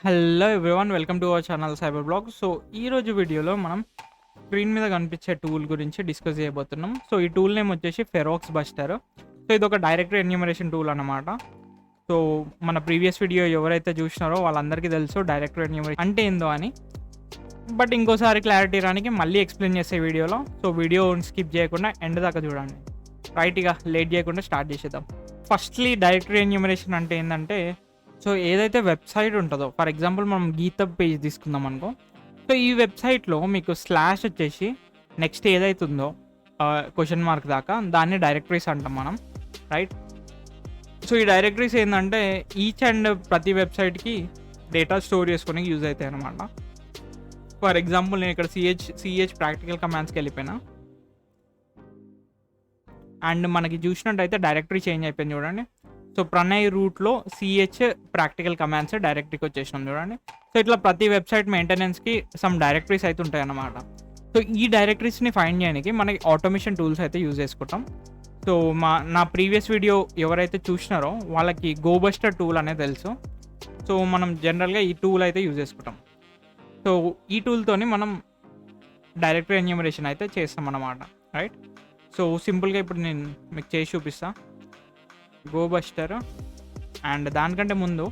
Hello everyone, welcome to our channel cyber blog. So ఈ రోజు వీడియోలో మనం స్క్రీన్ మీద కనిపించే టూల్ గురించి డిస్కస్ చేయబోతున్నాం. సో ఈ టూల్ నేమ్ వచ్చేసి ఫెరోక్స్ బస్టర్. సో ఇది ఒక డైరెక్టరీ ఎన్యూమరేషన్ టూల్ అనమాట. సో మన ప్రీవియస్ వీడియో ఎవరైతే చూసినారో వాళ్ళందరికీ తెలుసు డైరెక్టరీ ఎన్యూమరేషన్ అంటే ఏందో అని. బట్ ఇంకోసారి క్లారిటీ రానికి మళ్ళీ ఎక్స్ప్లెయిన్ చేసే వీడియోలో. సో వీడియో స్కిప్ చేయకుండా ఎండ్ దాకా చూడండి. రైట్గా లేట్ చేయకుండా స్టార్ట్ చేసేద్దాం. ఫస్ట్లీ డైరెక్టరీ ఎన్యూమరేషన్ అంటే ఏంటంటే, సో ఏదైతే వెబ్సైట్ ఉంటుందో, ఫర్ ఎగ్జాంపుల్ మనం గీత పేజ్ తీసుకుందాం అనుకో. సో ఈ వెబ్సైట్లో మీకు స్లాష్ వచ్చేసి నెక్స్ట్ ఏదైతే ఉందో క్వశ్చన్ మార్క్ దాకా దాన్ని డైరెక్టరీస్ అంటాం మనం, రైట్. సో ఈ డైరెక్టరీస్ ఏంటంటే ఈచ్ అండ్ ప్రతి వెబ్సైట్కి డేటా స్టోర్ చేసుకొని యూజ్ అవుతాయి అనమాట. ఫర్ ఎగ్జాంపుల్ నేను ఇక్కడ సిహెచ్ ప్రాక్టికల్ కమాండ్స్కి వెళ్ళిపోయినా అండ్ మనకి చూసినట్టయితే డైరెక్టరీ చేంజ్ అయిపోయింది చూడండి. సో ప్రణయ్ రూట్లో సిహెచ్ ప్రాక్టికల్ కమాండ్స్ డైరెక్టరీకి వచ్చేసినాం చూడండి. సో ఇట్లా ప్రతి వెబ్సైట్ మెయింటెనెన్స్కి సమ్ డైరెక్టరీస్ అయితే ఉంటాయి అన్నమాట. సో ఈ డైరెక్టరీస్ని ఫైండ్ చేయడానికి మనకి ఆటోమేషన్ టూల్స్ అయితే యూజ్ చేసుకుంటాం. సో నా ప్రీవియస్ వీడియో ఎవరైతే చూసినారో వాళ్ళకి గోబస్టర్ టూల్ అనేది తెలుసు. సో మనం జనరల్గా ఈ టూల్ అయితే యూజ్ చేసుకుంటాం. సో ఈ టూల్తోని మనం డైరెక్టరీ ఎన్యూమరేషన్ అయితే చేస్తాం అన్నమాట, రైట్. సో సింపుల్గా ఇప్పుడు నేను మీకు చేసి చూపిస్తా గోబస్టర్. అండ్ దానికంటే ముందు,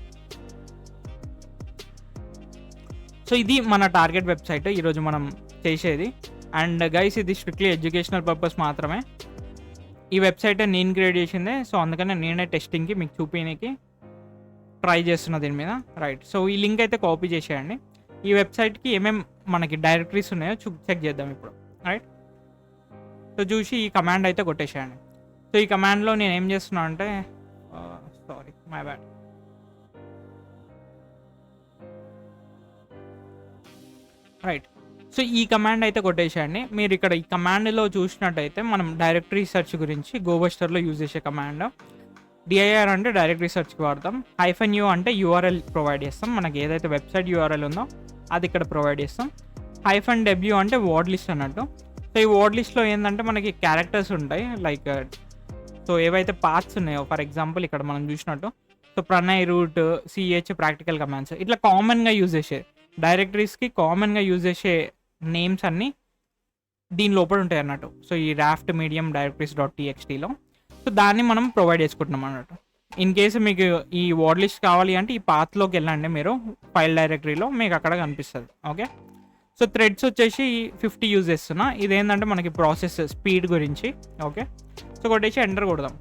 సో ఇది మన టార్గెట్ వెబ్సైట్ ఈరోజు మనం చేసేది. అండ్ గైస్ ఇది స్ట్రిక్ట్లీ ఎడ్యుకేషనల్ పర్పస్ మాత్రమే. ఈ వెబ్సైట్ నేను క్రియేట్ చేసిందే. సో అందుకనే నేనే టెస్టింగ్కి మీకు చూపించడానికి ట్రై చేస్తున్నా దీని మీద, రైట్. సో ఈ లింక్ అయితే కాపీ చేసేయండి. ఈ వెబ్సైట్కి ఏమేమి మనకి డైరెక్టరీస్ ఉన్నాయో చెక్ చేద్దాం ఇప్పుడు, రైట్. సో చూసి ఈ కమాండ్ అయితే కొట్టేసేయండి. సో ఈ కమాండ్లో నేను ఏం చేస్తున్నా అంటే, sorry my bad, right. So ఈ కమాండ్ అయితే కొట్టేసేయండి. మీరు ఇక్కడ ఈ కమాండ్లో చూసినట్టయితే మనం డైరెక్టరీ సెర్చ్ గురించి గోబస్టర్లో యూజ్ చేసే కమాండ్. డిఐఆర్ అంటే డైరెక్టరీ సెర్చ్కి వాడతాం. -u అంటే యూఆర్ఎల్ ప్రొవైడ్ చేస్తాం. మనకి ఏదైతే వెబ్సైట్ యూఆర్ఎల్ ఉందో అది ఇక్కడ ప్రొవైడ్ చేస్తాం. -w అంటే వర్డ్ లిస్ట్ అన్నట్టు. సో ఈ వర్డ్ లిస్ట్లో ఏంటంటే మనకి క్యారెక్టర్స్ ఉంటాయి, లైక్ సో ఏవైతే పార్ట్స్ ఉన్నాయో, ఫర్ ఎగ్జాంపుల్ ఇక్కడ మనం చూసినట్టు so Pranay root, C H practical commands ఇట్లా కామన్గా యూజ్ చేసే డైరెక్టరీస్కి కామన్గా యూజ్ చేసే నేమ్స్ అన్నీ దీని లోపల ఉంటాయి అన్నట్టు. సో ఈ రాఫ్ట్ మీడియం డైరెక్టరీస్ .txtలో సో దాన్ని మనం ప్రొవైడ్ చేసుకుంటున్నాం అన్నట్టు. ఇన్ కేసు మీకు ఈ వర్డ్ లిస్ట్ కావాలి అంటే ఈ పాత్లోకి వెళ్ళండి మీరు, ఫైల్ డైరెక్టరీలో మీకు అక్కడ కనిపిస్తుంది, ఓకే. సో థ్రెడ్స్ వచ్చేసి 50 యూజ్ చేస్తున్నా. ఇదేంటంటే మనకి ప్రాసెస్ స్పీడ్ గురించి, ఓకే. సో కొట్టేసి ఎంటర్ కొడదాం.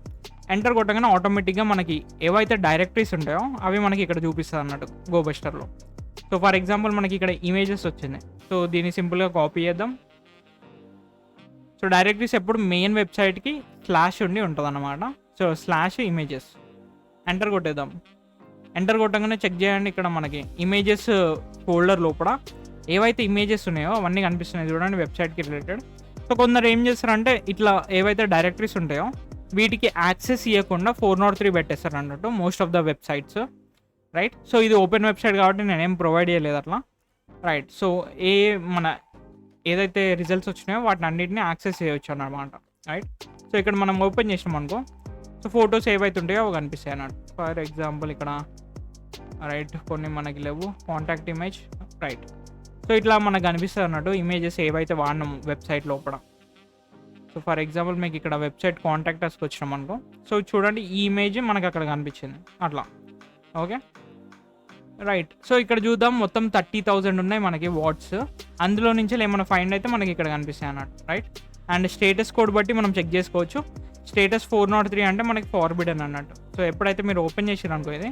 ఎంటర్ కొట్టగానే ఆటోమేటిక్గా మనకి ఏవైతే డైరెక్టరీస్ ఉంటాయో అవి మనకి ఇక్కడ చూపిస్తుంది అన్నట్టు గోబస్టర్లో. సో ఫర్ ఎగ్జాంపుల్ మనకి ఇక్కడ ఇమేజెస్ వచ్చింది. సో దీన్ని సింపుల్గా కాపీ చేద్దాం. సో డైరెక్టరీస్ ఎప్పుడు మెయిన్ వెబ్సైట్కి స్లాష్ ఉండి ఉంటుంది అన్నమాట. సో స్లాష్ ఇమేజెస్ ఎంటర్ కొట్టేద్దాం. ఎంటర్ కొట్టగానే చెక్ చేయండి, ఇక్కడ మనకి ఇమేజెస్ ఫోల్డర్ లోపల ఏవైతే ఇమేజెస్ ఉన్నాయో అవన్నీ కనిపిస్తున్నాయి చూడండి వెబ్సైట్కి రిలేటెడ్. సో కొందరు ఏం చేస్తారంటే ఇట్లా ఏవైతే డైరెక్టరీస్ ఉంటాయో వీటికి యాక్సెస్ ఇవ్వకుండా 403 పెట్టేస్తారు అన్నట్టు most of the websites, right. So ఇది ఓపెన్ వెబ్సైట్ కాబట్టి నేనేం ప్రొవైడ్ చేయలేదు అట్లా, రైట్. సో మన ఏదైతే రిజల్ట్స్ వచ్చినాయో వాటిని అన్నింటినీ యాక్సెస్ చేయవచ్చు అన్నమాట, రైట్. సో ఇక్కడ మనం ఓపెన్ చేసినాం అనుకో, సో ఫొటోస్ ఏవైతే ఉంటాయో అవి కనిపిస్తాయి అన్నట్టు. ఫర్ ఎగ్జాంపుల్ ఇక్కడ, రైట్, కొన్ని మనకి లేవు, కాంటాక్ట్ ఇమేజ్, రైట్. సో ఇట్లా మనకు కనిపిస్తుంది అన్నట్టు ఇమేజెస్ ఏవైతే వాడినాం వెబ్సైట్ లోపల. సో ఫర్ ఎగ్జాంపుల్ మీకు ఇక్కడ వెబ్సైట్ కాంటాక్టర్స్కి వచ్చినాం అనుకో, సో చూడండి ఈ ఇమేజ్ మనకు అక్కడ కనిపించింది అట్లా, ఓకే, రైట్. సో ఇక్కడ చూద్దాం మొత్తం 30,000 ఉన్నాయి మనకి వాట్స్. అందులో నుంచి ఏమైనా ఫైండ్ అయితే మనకి ఇక్కడ కనిపిస్తాయి అన్నట్టు, రైట్. అండ్ స్టేటస్ కోడ్ బట్టి మనం చెక్ చేసుకోవచ్చు. స్టేటస్ 403 అంటే మనకి ఫార్బిడెన్ అన్నట్టు. సో ఎప్పుడైతే మీరు ఓపెన్ చేసారు అనుకో ఇది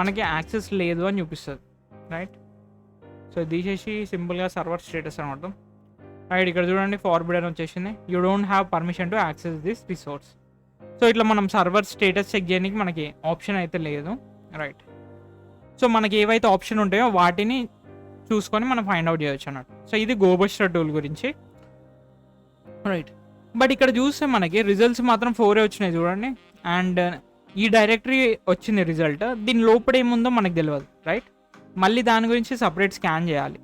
మనకి యాక్సెస్ లేదు అని చూపిస్తుంది, రైట్. సో తీసేసి సింపుల్గా సర్వర్ స్టేటస్ అనమాట, రైట్. ఇక్కడ చూడండి ఫార్బిడెన్ వచ్చేసింది. You don't have permission to access this resource. So ఇట్లా మనం సర్వర్ స్టేటస్ చెక్ చేయడానికి మనకి ఆప్షన్ అయితే లేదు, రైట్. సో మనకి ఏవైతే ఆప్షన్ ఉంటాయో వాటిని చూసుకొని మనం ఫైండ్ అవుట్ చేయొచ్చు అన్నట్టు. సో ఇది గోబస్టర్ టూల్ గురించి, రైట్. బట్ ఇక్కడ చూస్తే మనకి రిజల్ట్స్ మాత్రం 4 వచ్చినాయి చూడండి. అండ్ ఈ డైరెక్టరీ వచ్చింది రిజల్ట్, దీని లోపల ఏముందో మనకు తెలియదు, రైట్. మళ్ళీ దాని గురించి సపరేట్ స్కాన్ చేయాలి.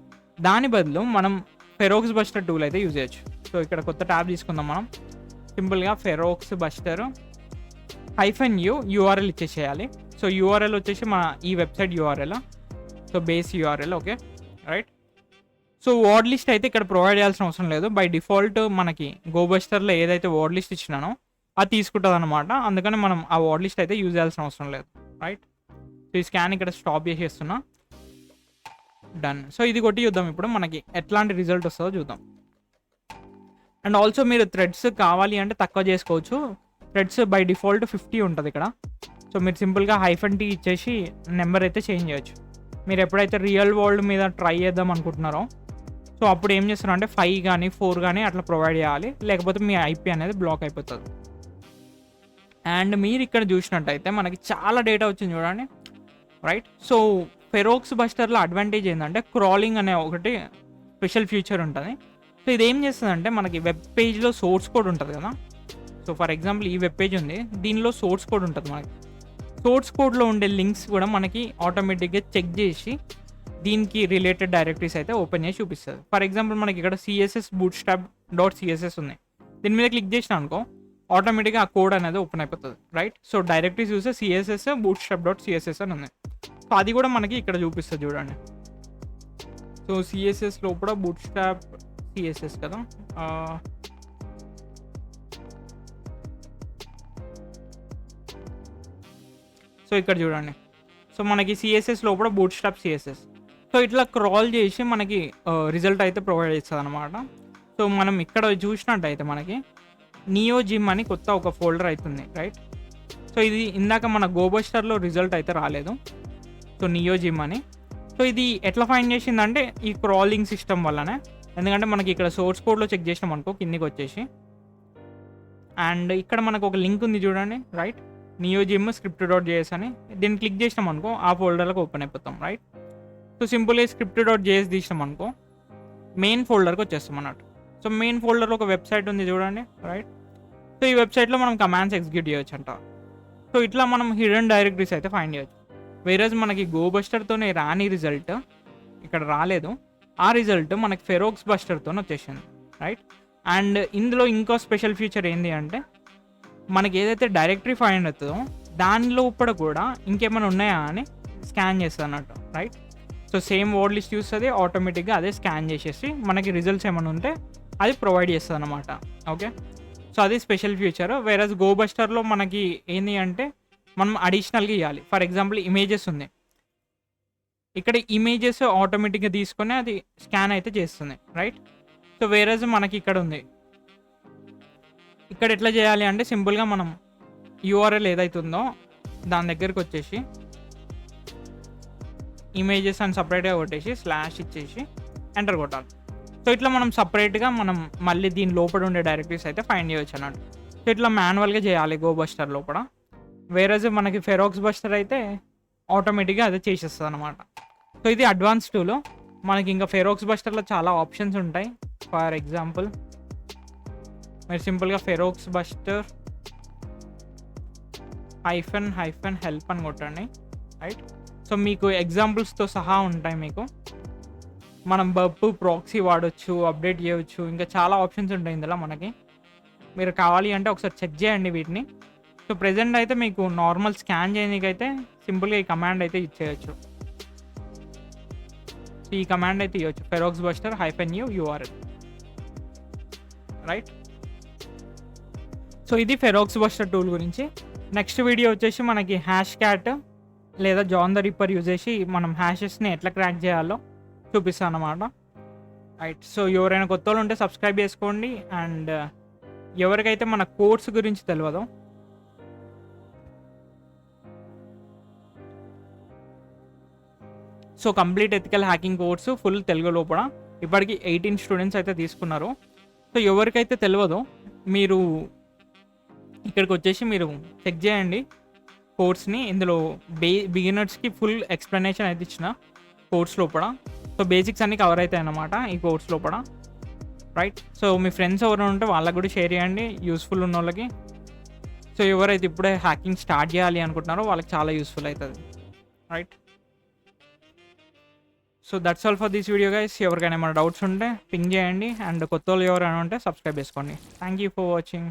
దాని బదులు మనం ఫెరోక్స్ బస్టర్ టూల్ అయితే యూజ్ చేయొచ్చు. సో ఇక్కడ కొత్త ట్యాబ్ తీసుకుందాం మనం. సింపుల్గా ఫెరోక్స్ బస్టర్ -u యూఆర్ఎల్ ఇచ్చేసేయాలి. సో యూఆర్ఎల్ వచ్చేసి మన ఈ website URL. So base URL okay right. So word list అయితే ఇక్కడ ప్రొవైడ్ చేయాల్సిన అవసరం లేదు. బై డిఫాల్ట్ మనకి గోబస్టర్లో ఏదైతే వర్డ్ లిస్ట్ ఇచ్చినానో అది తీసుకుంటుంది అనమాట. అందుకని మనం ఆ వర్డ్ లిస్ట్ అయితే యూజ్ చేయాల్సిన అవసరం లేదు రైట్. సో ఈ స్కాన్ ఇక్కడ స్టాప్ చేసేస్తున్నా. డన్. సో ఇది కొట్టి చూద్దాం ఇప్పుడు మనకి ఎట్లాంటి రిజల్ట్ వస్తుందో చూద్దాం. అండ్ ఆల్సో మీరు థ్రెడ్స్ కావాలి అంటే తక్కువ చేసుకోవచ్చు. థ్రెడ్స్ బై డిఫాల్ట్ 50 ఉంటుంది ఇక్కడ. సో మీరు సింపుల్గా -T ఇచ్చేసి నెంబర్ అయితే చేంజ్ చేయొచ్చు. మీరు ఎప్పుడైతే రియల్ వరల్డ్ మీద ట్రై చేద్దాం అనుకుంటున్నారో సో అప్పుడు ఏం చేస్తారు అంటే 5 కానీ 4 కానీ అట్లా ప్రొవైడ్ చేయాలి, లేకపోతే మీ IP అనేది బ్లాక్ అయిపోతుంది. అండ్ మీరు ఇక్కడ చూసినట్టయితే మనకి చాలా డేటా వచ్చింది చూడండి రైట్. సో ఫెరోక్స్ బస్టర్లో అడ్వాంటేజ్ ఏంటంటే క్రాలింగ్ అనే ఒకటి స్పెషల్ ఫీచర్ ఉంటుంది. సో ఇది ఏం చేస్తుందంటే మనకి వెబ్ పేజ్లో సోర్స్ కోడ్ ఉంటుంది కదా. సో ఫర్ ఎగ్జాంపుల్ ఈ వెబ్ పేజ్ ఉంది, దీనిలో సోర్స్ కోడ్ ఉంటుంది. మనకి సోర్స్ కోడ్లో ఉండే లింక్స్ కూడా మనకి ఆటోమేటిక్గా చెక్ చేసి దీనికి రిలేటెడ్ డైరెక్టరీస్ అయితే ఓపెన్ చేసి చూపిస్తుంది. ఫర్ ఎగ్జాంపుల్ మనకి ఇక్కడ CSS bootstrap.css ఉంది. దీని మీద క్లిక్ చేసిన అనుకో ఆటోమేటిక్గా ఆ కోడ్ అనేది ఓపెన్ అయిపోతుంది రైట్. సో డైరెక్టరీస్ చూస్తే CSS bootstrap.css అని ఉంది. సో అది కూడా మనకి ఇక్కడ చూపిస్తుంది చూడండి. సో CSS లోపల bootstrap CSS కదా. సో ఇక్కడ చూడండి. సో మనకి CSS లోపల bootstrap CSS. సో ఇట్లా క్రాల్ చేసి మనకి రిజల్ట్ అయితే ప్రొవైడ్ చేస్తుంది అనమాట. సో మనం ఇక్కడ చూసినట్టయితే మనకి నియోజిమ్ అని కొత్త ఒక ఫోల్డర్ అవుతుంది రైట్. సో ఇది ఇందాక మన గోబస్టర్లో రిజల్ట్ అయితే రాలేదు. సో నియోజిమ్ అని. సో ఇది ఎట్లా ఫైండ్ చేసిందంటే ఈ క్రాలింగ్ సిస్టమ్ వల్లనే. ఎందుకంటే మనకి ఇక్కడ సోర్స్ కోడ్లో చెక్ చేసినాం అనుకో కిందికి వచ్చేసి, అండ్ ఇక్కడ మనకు ఒక లింక్ ఉంది చూడండి రైట్, నియోజిమ్ script.js అని. దీన్ని క్లిక్ చేసినాం అనుకో ఆ ఫోల్డర్లకు ఓపెన్ అయిపోతాం రైట్. సో సింపుల్గా script.js తీసినాం అనుకో మెయిన్ ఫోల్డర్కి వచ్చేస్తాం అన్నట్టు. సో మెయిన్ ఫోల్డర్లో ఒక వెబ్సైట్ ఉంది చూడండి రైట్. సో ఈ వెబ్సైట్లో మనం కమాండ్స్ ఎగ్జిక్యూట్ చేయొచ్చు అంట. సో ఇట్లా మనం హిడెన్ డైరెక్టరీస్ అయితే ఫైండ్ చేయొచ్చు. వేరేజ్ మనకి గోబస్టర్తోనే రాని రిజల్ట్ ఇక్కడ రాలేదు, ఆ రిజల్ట్ మనకి ఫెరోక్స్ బస్టర్తో వచ్చేసింది రైట్. అండ్ ఇందులో ఇంకో స్పెషల్ ఫీచర్ ఏంటి అంటే మనకి ఏదైతే డైరెక్టరీ ఫైండ్ అవుతుందో దాని లోపల కూడా ఇంకేమైనా ఉన్నాయా అని స్కాన్ చేస్తుంది అన్నట్టు right. So same word list చూస్తుంది ఆటోమేటిక్గా, అదే స్కాన్ చేసేసి మనకి రిజల్ట్స్ ఏమైనా ఉంటే అది ప్రొవైడ్ చేస్తుంది అనమాట ఓకే. సో అది స్పెషల్ ఫీచర్. వేరేజ్ గోబస్టర్లో మనకి ఏంటి అంటే మనం అడిషనల్గా ఇవ్వాలి. ఫర్ ఎగ్జాంపుల్ ఇమేజెస్ ఉంది, ఇక్కడ ఇమేజెస్ ఆటోమేటిక్గా తీసుకొని అది స్కాన్ అయితే చేస్తుంది రైట్. సో వేరేజ్ మనకి ఇక్కడ ఉంది, ఇక్కడ ఎట్లా చేయాలి అంటే సింపుల్గా మనం URL ఏదైతే ఉందో దాని దగ్గరికి వచ్చేసి ఇమేజెస్ అని సపరేట్గా కొట్టేసి స్లాష్ ఇచ్చేసి ఎంటర్ కొట్టాలి. సో ఇట్లా మనం సపరేట్గా మనం మళ్ళీ దీని లోపల ఉండే డైరెక్టరీస్ అయితే ఫైండ్ చేయవచ్చు అన్నట్టు. సో ఇట్లా మాన్యువల్గా చేయాలి గోబస్టర్ లోపల. వేరేజ్ మనకి ఫెరోక్స్ బస్టర్ అయితే ఆటోమేటిక్గా అదే చేసేస్తుంది అనమాట. సో ఇది అడ్వాన్స్ టూలో. మనకి ఇంకా ఫెరోక్స్ బస్టర్లో చాలా ఆప్షన్స్ ఉంటాయి. ఫర్ ఎగ్జాంపుల్ మీరు సింపుల్గా ఫెరోక్స్ బస్టర్ -help అని కొట్టండి రైట్. సో మీకు ఎగ్జాంపుల్స్తో సహా ఉంటాయి. మీకు మనం బర్ప్ ప్రాక్సీ వాడచ్చు, అప్డేట్ చేయవచ్చు, ఇంకా చాలా ఆప్షన్స్ ఉంటాయి ఇందులో మనకి. మీరు కావాలి అంటే ఒకసారి చెక్ చేయండి వీటిని. సో ప్రెజెంట్ అయితే మీకు నార్మల్ స్కాన్ చేయడానికి అయితే సింపుల్గా ఈ కమాండ్ అయితే ఇచ్చేయచ్చు. సో ఈ కమాండ్ అయితే ఇవ్వచ్చు, feroxbuster -u URL right. So ఇది ఫెరోక్స్ బస్టర్ టూల్ గురించి. నెక్స్ట్ వీడియో వచ్చేసి మనకి హ్యాష్ క్యాట్ లేదా జాన్ ద రిప్పర్ యూజ్ చేసి మనం హ్యాషెస్ని ఎట్లా క్రాక్ చేయాలో చూపిస్తాను అన్నమాట రైట్. సో ఎవరైనా కొత్త వాళ్ళు ఉంటే సబ్స్క్రైబ్ చేసుకోండి. అండ్ ఎవరికైతే మన కోర్స్ గురించి తెలియదో so complete ethical hacking course full Telugu లోపల ఇప్పటికి 18 స్టూడెంట్స్ అయితే తీసుకున్నారు. సో ఎవరికైతే తెలియదో మీరు ఇక్కడికి వచ్చేసి మీరు చెక్ చేయండి కోర్స్ని. ఇందులో బిగినర్స్కి ఫుల్ ఎక్స్ప్లెనేషన్ అయితే ఇచ్చిన కోర్స్ లోపల. సో బేసిక్స్ అన్నీ కవర్ అవుతాయి అన్నమాట ఈ కోర్స్ లోపల రైట్. సో మీ ఫ్రెండ్స్ ఎవరైనా ఉంటే వాళ్ళకి కూడా షేర్ చేయండి యూస్ఫుల్ ఉన్న వాళ్ళకి. సో ఎవరైతే ఇప్పుడే హ్యాకింగ్ స్టార్ట్ చేయాలి అనుకుంటున్నారో వాళ్ళకి చాలా యూస్ఫుల్ అవుతుంది right. So that's all for this video guys. ఎవరికైనా ఏమైనా డౌట్స్ ఉంటే పింగ్ చేయండి. అండ్ కొత్త వాళ్ళు ఎవరైనా ఉంటే సబ్స్క్రైబ్ చేసుకోండి. Thank you for watching.